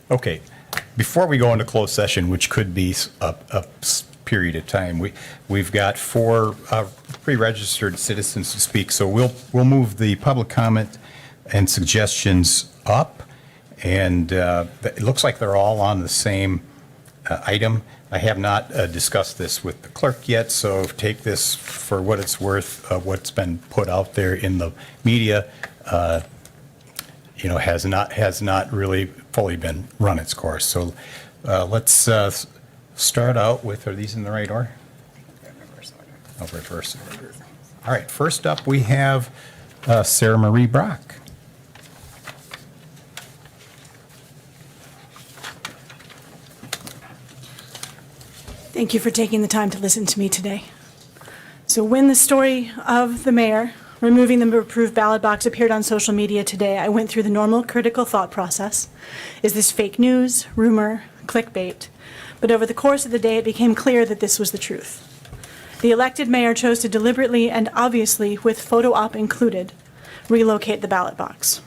Okay, before we go into closed session, which could be a period of time, we've got 4 pre-registered citizens to speak, so we'll move the public comment and suggestions up, and it looks like they're all on the same item. I have not discussed this with the clerk yet, so take this for what it's worth. What's been put out there in the media, has not really fully been run its course. So let's start out with, are these in the right order? Oh, reverse order. All right, first up we have Sarah Marie Brock. Thank you for taking the time to listen to me today. So when the story of the mayor removing the approved ballot box appeared on social media today, I went through the normal critical thought process. Is this fake news, rumor, clickbait? But over the course of the day, it became clear that this was the truth. The elected mayor chose to deliberately and obviously, with photo op included, relocate the ballot box.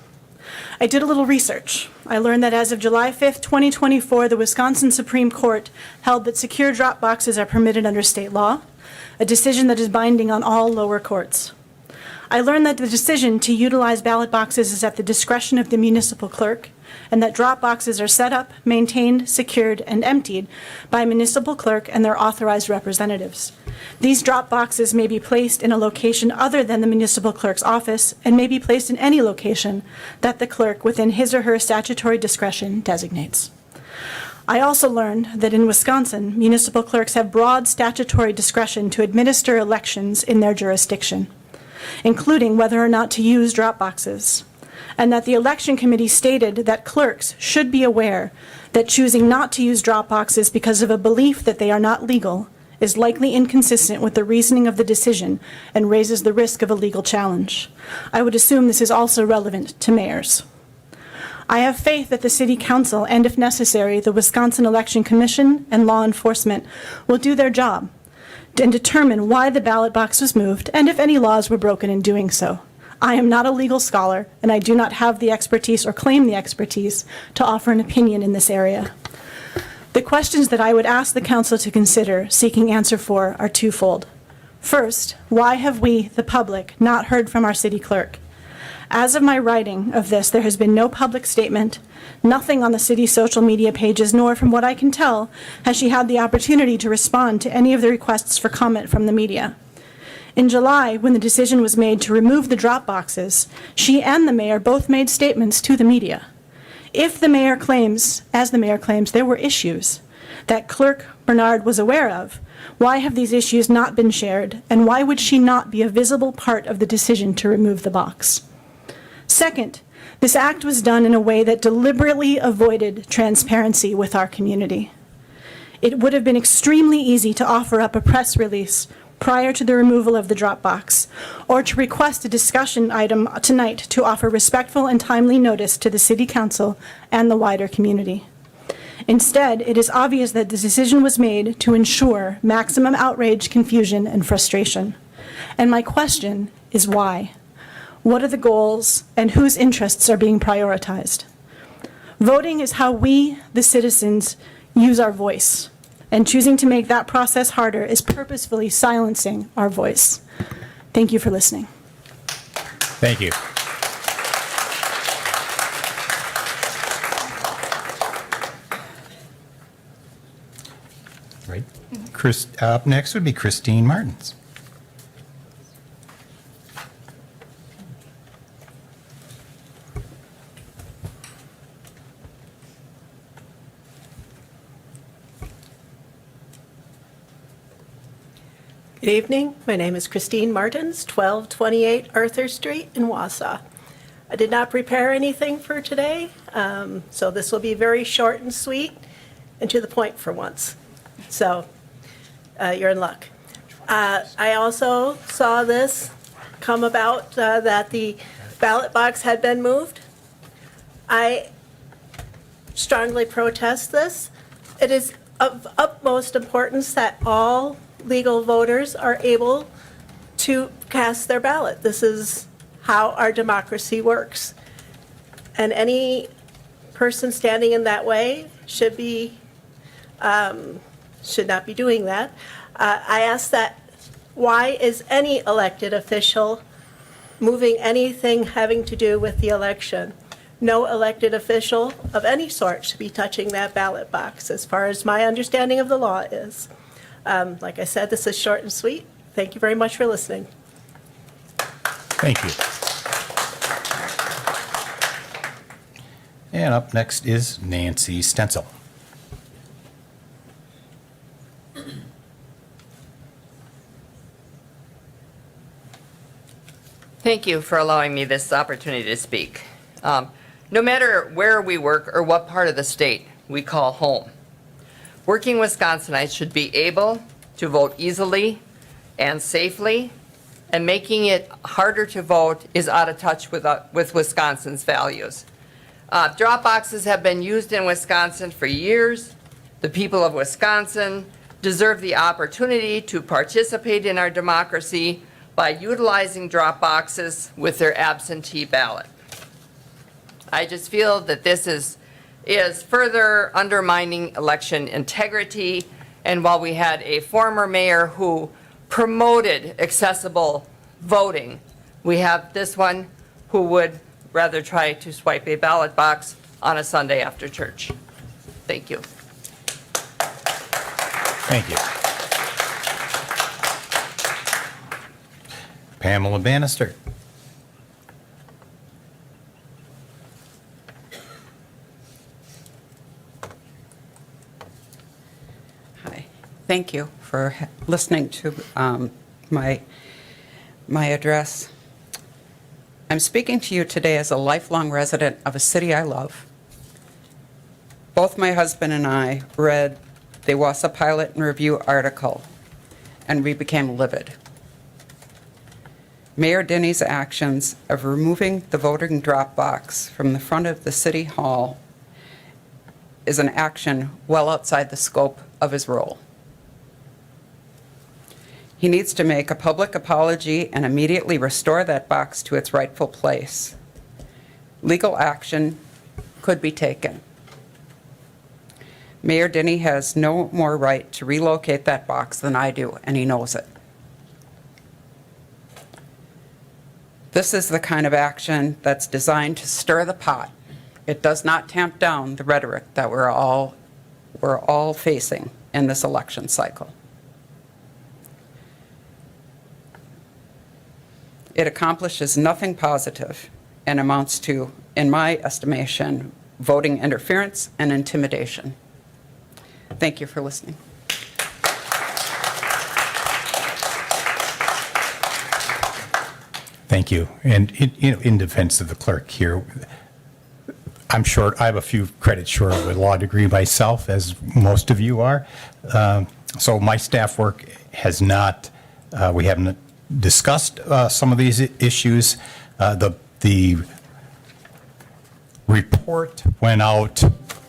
I did a little research. I learned that as of July 5th, 2024, the Wisconsin Supreme Court held that secure drop boxes are permitted under state law, a decision that is binding on all lower courts. I learned that the decision to utilize ballot boxes is at the discretion of the municipal clerk, and that drop boxes are set up, maintained, secured, and emptied by a municipal clerk and their authorized representatives. These drop boxes may be placed in a location other than the municipal clerk's office and may be placed in any location that the clerk, within his or her statutory discretion, designates. I also learned that in Wisconsin, municipal clerks have broad statutory discretion to administer elections in their jurisdiction, including whether or not to use drop boxes, and that the election committee stated that clerks should be aware that choosing not to use drop boxes because of a belief that they are not legal is likely inconsistent with the reasoning of the decision and raises the risk of a legal challenge. I would assume this is also relevant to mayors. I have faith that the City Council and, if necessary, the Wisconsin Election Commission and law enforcement will do their job and determine why the ballot box was moved and if any laws were broken in doing so. I am not a legal scholar, and I do not have the expertise or claim the expertise to offer an opinion in this area. The questions that I would ask the council to consider seeking answer for are twofold. First, why have we, the public, not heard from our city clerk? As of my writing of this, there has been no public statement, nothing on the city's social media pages, nor, from what I can tell, has she had the opportunity to respond to any of the requests for comment from the media. In July, when the decision was made to remove the drop boxes, she and the mayor both made statements to the media. If the mayor claims, as the mayor claims, there were issues that Clerk Bernard was aware of, why have these issues not been shared, and why would she not be a visible part of the decision to remove the box? Second, this act was done in a way that deliberately avoided transparency with our community. It would have been extremely easy to offer up a press release prior to the removal of the drop box, or to request a discussion item tonight to offer respectful and timely notice to the City Council and the wider community. Instead, it is obvious that the decision was made to ensure maximum outrage, confusion, and frustration. And my question is why? What are the goals and whose interests are being prioritized? Voting is how we, the citizens, use our voice. And choosing to make that process harder is purposefully silencing our voice. Thank you for listening. Thank you. Right. Up next would be Christine Martins. Good evening. My name is Christine Martins, 1228 Arthur Street in Wausau. I did not prepare anything for today, so this will be very short and sweet and to the point for once. So you're in luck. I also saw this come about that the ballot box had been moved. I strongly protest this. It is of utmost importance that all legal voters are able to cast their ballot. This is how our democracy works. And any person standing in that way should not be doing that. I ask that, why is any elected official moving anything having to do with the election? No elected official of any sort should be touching that ballot box, as far as my understanding of the law is. Like I said, this is short and sweet. Thank you very much for listening. Thank you. And up next is Nancy Stencil. Thank you for allowing me this opportunity to speak. No matter where we work or what part of the state we call home, working Wisconsinites should be able to vote easily and safely, and making it harder to vote is out of touch with Wisconsin's values. Drop boxes have been used in Wisconsin for years. The people of Wisconsin deserve the opportunity to participate in our democracy by utilizing drop boxes with their absentee ballot. I just feel that this is further undermining election integrity, and while we had a former mayor who promoted accessible voting, we have this one who would rather try to swipe a ballot box on a Sunday after church. Thank you. Thank you. Pamela Banister. Hi. Thank you for listening to my address. I'm speaking to you today as a lifelong resident of a city I love. Both my husband and I read the Wausau Pilot and Review article, and we became livid. Mayor Diny's actions of removing the voting drop box from the front of the city hall is an action well outside the scope of his role. He needs to make a public apology and immediately restore that box to its rightful place. Legal action could be taken. Mayor Diny has no more right to relocate that box than I do, and he knows it. This is the kind of action that's designed to stir the pot. It does not tamp down the rhetoric that we're all facing in this election cycle. It accomplishes nothing positive and amounts to, in my estimation, voting interference and intimidation. Thank you for listening. Thank you. And in defense of the clerk here, I'm short. I have a few credits short of a law degree myself, as most of you are. So my staff work has not. We haven't discussed some of these issues. The report went out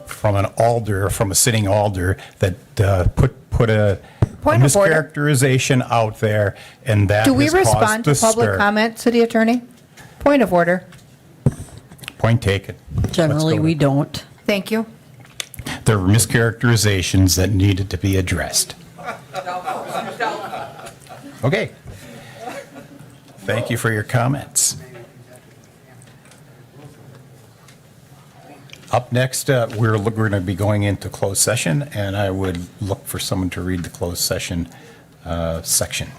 from an alder, from a sitting alder, that put a Point of order. mischaracterization out there, and that Do we has caused respond to public stir. comment, City Attorney? Point of order. Point taken. Generally, Let's go. we don't. Thank you. There were mischaracterizations that needed to be addressed. Okay. Thank you for your comments. Up next, we're going to be going into closed session, and I would look for someone to read the closed session section.